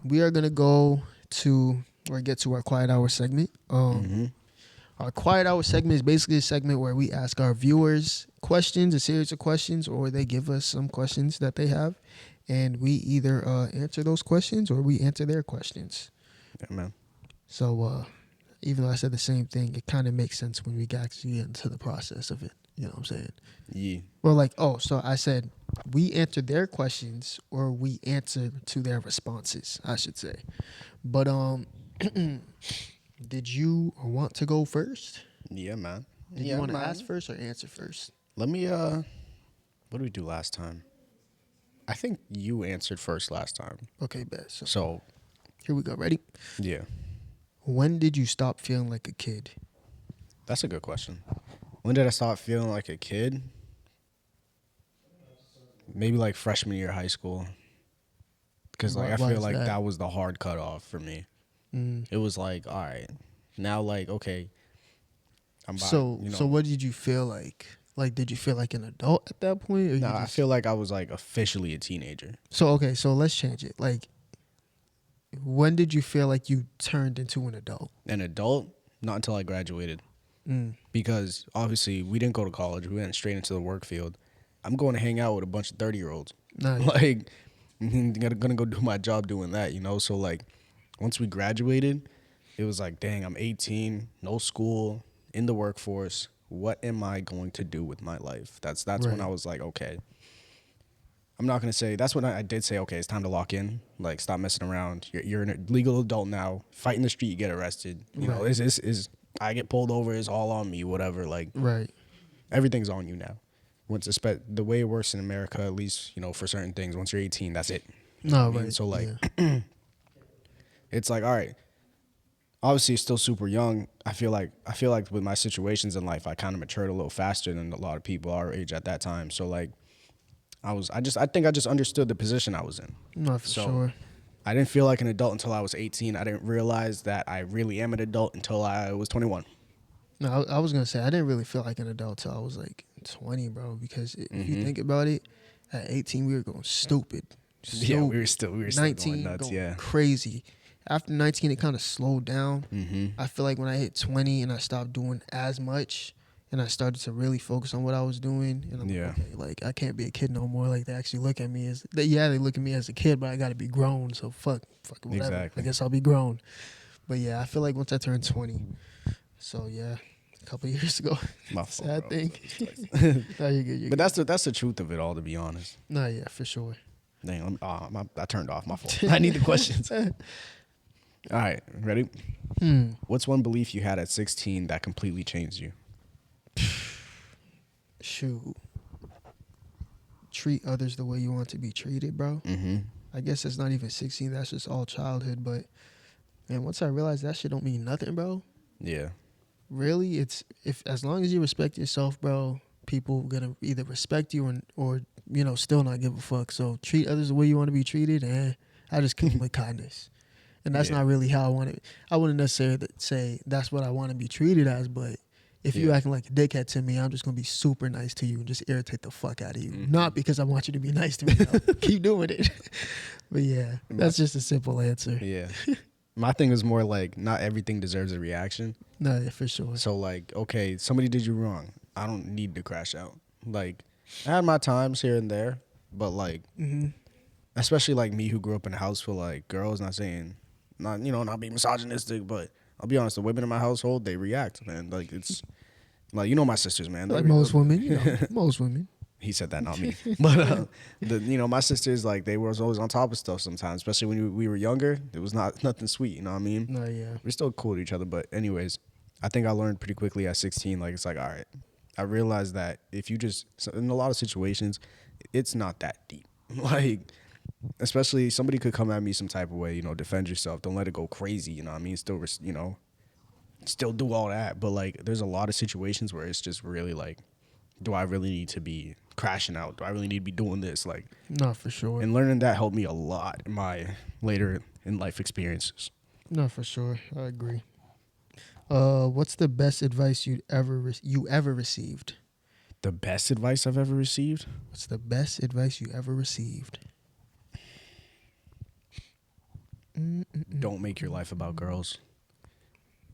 we are gonna go to or get to our quiet hour segment. Our quiet hour segment is basically a segment where we ask our viewers questions, a series of questions, or they give us some questions that they have, and we either answer those questions or we answer their questions. Yeah, man. So even though I said the same thing, it kind of makes sense when we actually get into the process of it. You know what I'm saying? Yeah. Well, like, so I said we answer their questions or we answer to their responses, I should say. But did you want to go first? Yeah, man. Did you want to ask first or answer first? Let me what did we do last time? I think you answered first last time. Okay, bet. So So, here we go. Ready? yeah. When did you stop feeling like a kid? That's a good question. When did I start feeling like a kid? Maybe like freshman year of high school. Because like Why I feel is like that? that was the hard cutoff for me. It was like, all right, now like okay, I'm about, So you know. so what did you feel like? Like, did you feel like an adult at that point? Or you No, I just- feel like I was like officially a teenager. So okay, so let's change it. Like, when did you feel like you turned into an adult? An adult, not until I graduated. Because obviously we didn't go to college. We went straight into the work field. I'm going to hang out with a bunch of 30-year-olds. Nah, Like, I'm gonna go do my job doing that, you know? So, like, once we graduated, it was like, dang, I'm 18, no school, in the workforce. What am I going to do with my life? That's when Right. I was like, okay. I'm not going to say, that's when I did say, okay, it's time to lock in. Like, stop messing around. You're a legal adult now. Fight in the street, you get arrested. You know, Right. is I get pulled over, it's all on me, whatever. Like, right. everything's on you now. The way it works in America, at least, you know, for certain things, once you're 18, that's it. No, I mean, right. so, like, yeah. it's like, all right, obviously still super young. I feel like with my situations in life, I kind of matured a little faster than a lot of people our age at that time. So like I think I just understood the position I was in. No, for So sure. I didn't feel like an adult until I was 18. I didn't realize that I really am an adult until I was 21. No, I was gonna say I didn't really feel like an adult till I was like 20, bro. Because if you think about it, at 18 we were going stupid. Yeah, we were still going 19 nuts. going Yeah. crazy. After 19, it kind of slowed down. Mm-hmm. I feel like when I hit 20 and I stopped doing as much, and I started to really focus on what I was doing, and I'm Yeah. like, okay, like I can't be a kid no more. Like they actually look at me as, they look at me as a kid, but I got to be grown. So fuck whatever. Exactly. I guess I'll be grown. But yeah, I feel like once I turned 20, so yeah, a couple years ago. My fault, Sad bro. thing. No, you're good. You're But good. that's the truth of it all, to be honest. No, yeah, for sure. Dang, I turned off my phone. I need the questions. All right, ready? What's one belief you had at 16 that completely changed you? Shoot. Treat others the way you want to be treated, bro. Mm-hmm. I guess it's not even 16. That's just all childhood. But man, once I realized that shit don't mean nothing, bro. Yeah. Really, it's if as long as you respect yourself, bro, people gonna either respect you or you know still not give a fuck. So treat others the way you want to be treated, and I just keep them with kindness. And that's Yeah. not really how I want it. I wouldn't necessarily say that's what I want to be treated as, but if you Yeah. acting like a dickhead to me, I'm just gonna be super nice to you and just irritate the fuck out of you. Mhm. Not because I want you to be nice to me. No. Keep doing it. But yeah, that's just a simple answer. Yeah. My thing is more like not everything deserves a reaction. No, yeah, for sure. So like, okay, somebody did you wrong. I don't need to crash out. Like, I had my times here and there, but like, especially like me who grew up in a house full of like girls. Not saying, not being misogynistic, but I'll be honest, the women in my household they react, man. Like it's like my sisters, man. Like most women, most women. He said that, not me. But my sisters like they were always on top of stuff sometimes, especially when we were younger. It was nothing sweet, you know what I mean? No, yeah. We're still cool to each other, but anyways, I think I learned pretty quickly at 16. Like it's like, all right, I realized that if you just in a lot of situations, it's not that deep. Like, especially somebody could come at me some type of way, defend yourself. Don't let it go crazy. You know what I mean? Still, still do all that. But like, there's a lot of situations where it's just really like, do I really need to be crashing out? Do I really need to be doing this? Like, No, for sure. and learning that helped me a lot in my later in life experiences. No, for sure. I agree. What's the best advice you ever received? The best advice I've ever received? What's the best advice you ever received? Don't make your life about girls.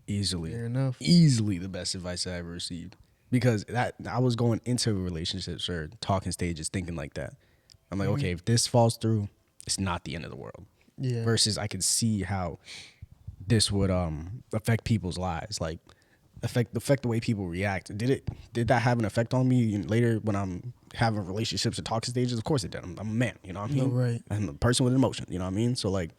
Easily. Fair enough. Easily the best advice I ever received. Because I was going into relationships or talking stages thinking like that. I'm like, okay, if this falls through, it's not the end of the world. Yeah. Versus I could see how this would affect people's lives, like affect the way people react. Did that have an effect on me later when I'm having relationships or talking stages? Of course it did. I'm a man, you know what I mean? No, right. I'm a person with emotion, you know what I mean? So like,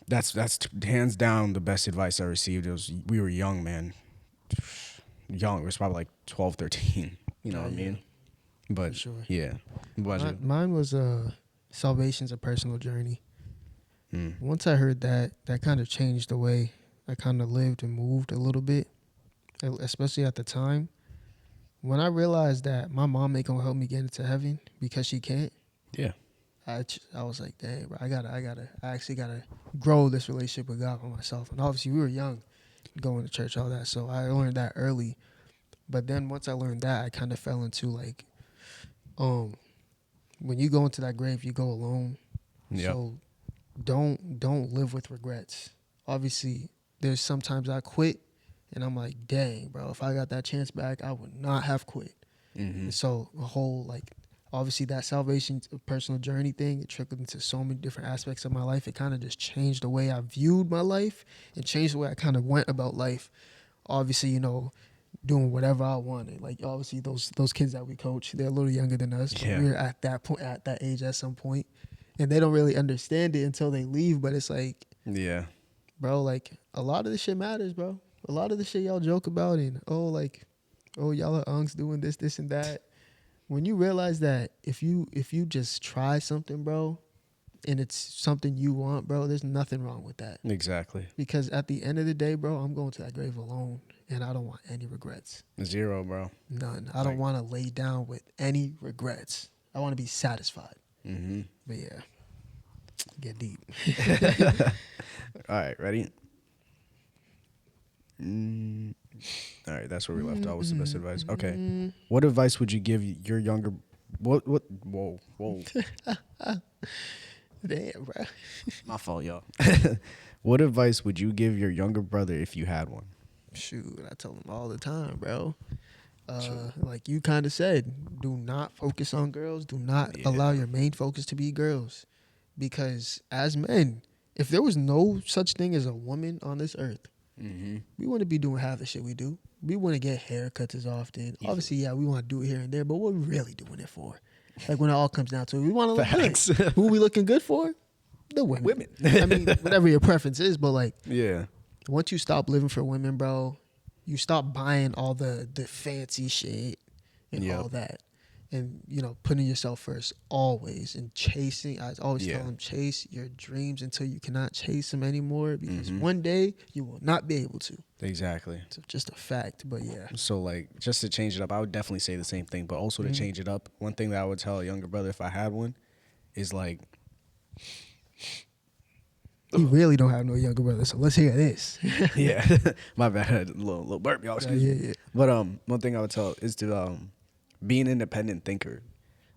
that's hands down the best advice I received. We were young, man. Young. It was probably like 12, 13. You know what I mean? But For sure. yeah. Mine was salvation's a personal journey. Mm. Once I heard that kind of changed the way I kind of lived and moved a little bit, especially at the time. When I realized that my mom ain't gonna help me get into heaven because she can't, Yeah. I was like, dang, bro, I actually gotta grow this relationship with God for myself. And obviously we were young, going to church, all that. So I learned that early. But then once I learned that, I kind of fell into like, when you go into that grave, you go alone. Yep. So don't live with regrets. Obviously, there's sometimes I quit and I'm like, dang, bro, if I got that chance back, I would not have quit. Mm-hmm. So the whole like, obviously that salvation personal journey thing, it trickled into so many different aspects of my life. It kind of just changed the way I viewed my life and changed the way I kind of went about life. Obviously, doing whatever I wanted. Like obviously those kids that we coach, they're a little younger than us, but Yeah. we're at that point, at that age at some point, and they don't really understand it until they leave. But it's like, Yeah. bro, like a lot of this shit matters, bro. A lot of the shit y'all joke about and y'all are unks doing this and that. When you realize that if you just try something, bro, and it's something you want, bro, there's nothing wrong with that. Exactly. Because at the end of the day, bro, I'm going to that grave alone, and I don't want any regrets. Zero, bro. None. I don't want to lay down with any regrets. I want to be satisfied. Mm-hmm. But yeah, get deep. All right, ready? All right, that's where we left off. What's the best advice? Okay. What advice would you give your younger... What? Whoa. Damn, bro. My fault, y'all. What advice would you give your younger brother if you had one? Shoot, I tell him all the time, bro. Like you kind of said, do not focus on girls. Do not allow your main focus to be girls. Because as men, if there was no such thing as a woman on this earth, we wouldn't be doing half the shit we do. We wouldn't get haircuts as often. Obviously, yeah, we want to do it here and there, but what we really doing it for? Like when it all comes down to it, we want to look good. Who we looking good for? The women. I mean, whatever your preference is, but like, Yeah. once you stop living for women, bro, you stop buying all the fancy shit and all that. And, you know, putting yourself first always and chasing. I always tell them, chase your dreams until you cannot chase them anymore because one day you will not be able to. Exactly. It's just a fact, but yeah. So, like, just to change it up, I would definitely say the same thing, but also to change it up, one thing that I would tell a younger brother if I had one is, like... You really don't have no younger brother, so let's hear this. Yeah. My bad. A little burp, y'all. Excuse me. But one thing I would tell is to be an independent thinker.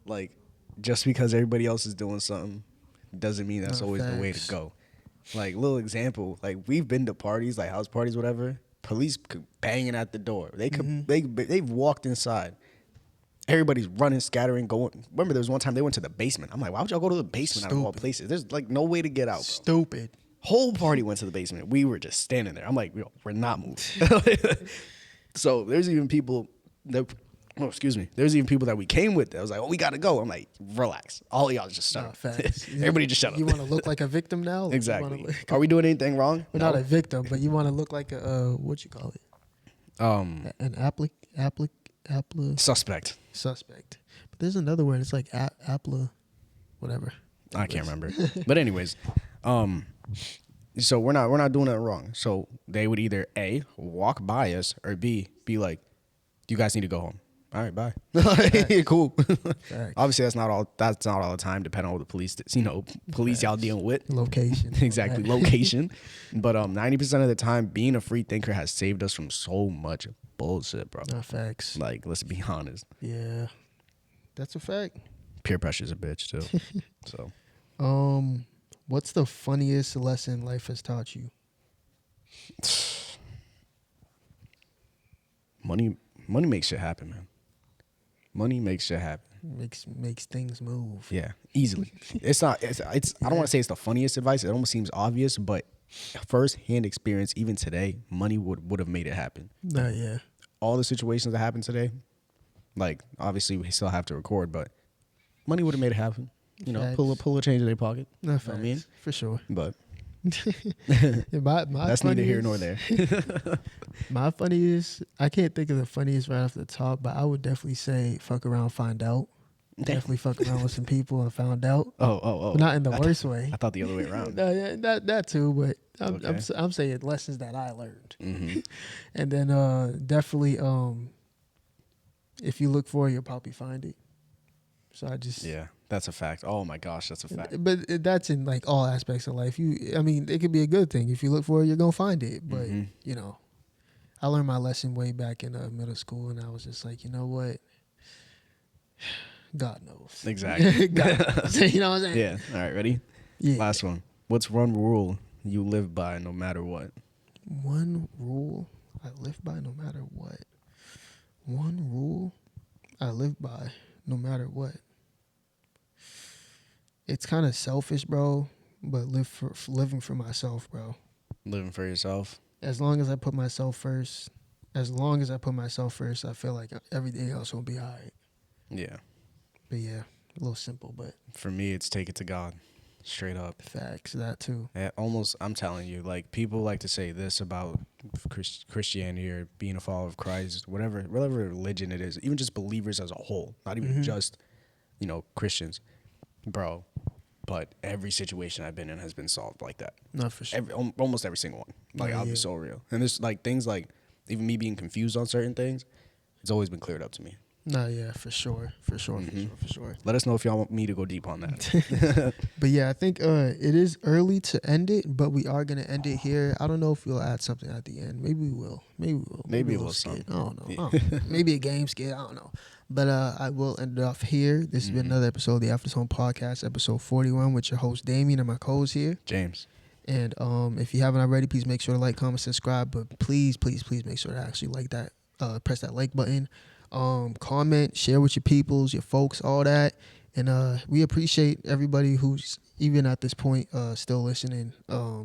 Like, just because everybody else is doing something doesn't mean that's always the way to go. Like, little example, like, we've been to parties, like house parties, whatever. Police banging at the door. They've walked inside. Everybody's running, scattering, going. Remember, there was one time they went to the basement. I'm like, why would y'all go to the basement out of all places? There's, like, no way to get out, bro. Stupid. Whole party went to the basement. We were just standing there. I'm like, we're not moving. So there's even people that... Oh, excuse me. There's even people that we came with that was like, oh, we got to go. I'm like, relax. All of y'all just shut up. Everybody just shut up. You want to look like a victim now? Like, exactly. Are we doing anything wrong? We're not a victim, but you want to look like a, what you call it? An suspect. Suspect. But there's another word. It's like whatever. I can't remember. But anyways, so we're not doing that wrong. So they would either A, walk by us, or B, be like, you guys need to go home. All right, bye. Cool. Obviously, that's not all the time, depending on what the police, police y'all dealing with. Location. Exactly, location. But 90% of the time, being a free thinker has saved us from so much bullshit, bro. Facts. Like, let's be honest. Yeah, that's a fact. Peer pressure's a bitch too. So, what's the funniest lesson life has taught you? Money makes shit happen, man. Money makes shit happen. Makes things move. Yeah, easily. It's not. It's. I don't want to say it's the funniest advice. It almost seems obvious, but first-hand experience, even today, money would have made it happen. Yeah. All the situations that happened today, like obviously we still have to record, but money would have made it happen. You know, pull a change in their pocket. No, I mean, for sure. But my that's neither here nor there. My funniest, I can't think of the funniest right off the top, but I would definitely say fuck around, find out. Definitely fuck around with some people and found out. Oh. But not in the worst way. I thought the other way around. No, yeah, that too, but I'm saying lessons that I learned. And then definitely if you look for it, you'll probably find it. So yeah, that's a fact. Oh my gosh, that's a fact. But that's in like all aspects of life. I mean, it could be a good thing. If you look for it, you're gonna find it. But you know, I learned my lesson way back in middle school, and I was just like, you know what? God knows. Exactly. God knows. You know what I'm saying? Yeah. All right, ready? Yeah. Last one. What's one rule you live by no matter what? One rule I live by no matter what. One rule I live by no matter what. It's kind of selfish, bro, but living for myself, bro. Living for yourself? As long as I put myself first, I feel like everything else will be all right. Yeah. But yeah, a little simple, but. For me, it's take it to God. Straight up. Facts, that too. I'm telling you, like, people like to say this about Christianity or being a follower of Christ, whatever religion it is, even just believers as a whole, not even just, Christians. Bro, but every situation I've been in has been solved like that. Not for sure. Almost every single one. Like, I'll be so real. And there's like things like even me being confused on certain things, it's always been cleared up to me. No, yeah, for sure. For sure. Let us know if y'all want me to go deep on that. But yeah, I think it is early to end it, but we are gonna end it here. I don't know if we'll add something at the end. Maybe we will. Maybe a little skit. I don't know. Yeah. I don't know. Maybe a game skit. I don't know. But I will end it off here. This has been another episode of the After Tone Podcast, episode 41, with your host Damien and my co-host here, James. And if you haven't already, please make sure to like, comment, subscribe. But please make sure to actually like that. Press that like button. Comment, share with your peoples, your folks, all that. And we appreciate everybody who's even at this point still listening.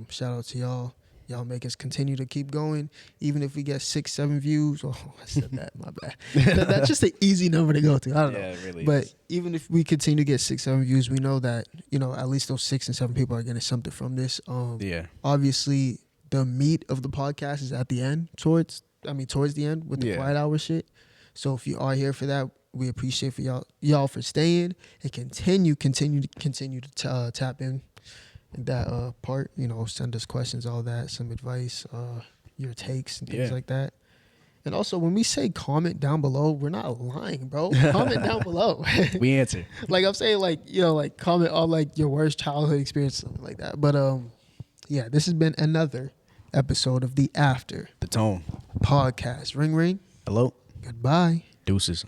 Shout out to y'all. Y'all make us continue to keep going. Even if we get 6-7 views. Oh, I said that, my bad. That's just an easy number to go to. I don't know. It really but is. even if we continue to get 6-7 views, we know that, at least those 6 and 7 people are getting something from this. Obviously the meat of the podcast is at the end, towards the end with the quiet hour shit. So if you are here for that, we appreciate for y'all for staying and continue to tap in that part. Send us questions, all that, some advice, your takes and things like that. And also, when we say comment down below, we're not lying, bro. Comment down below. We answer. Like I'm saying, like comment on like your worst childhood experience, something like that. But yeah, this has been another episode of the After The Tone Podcast. Ring ring. Hello. Goodbye. Deuces.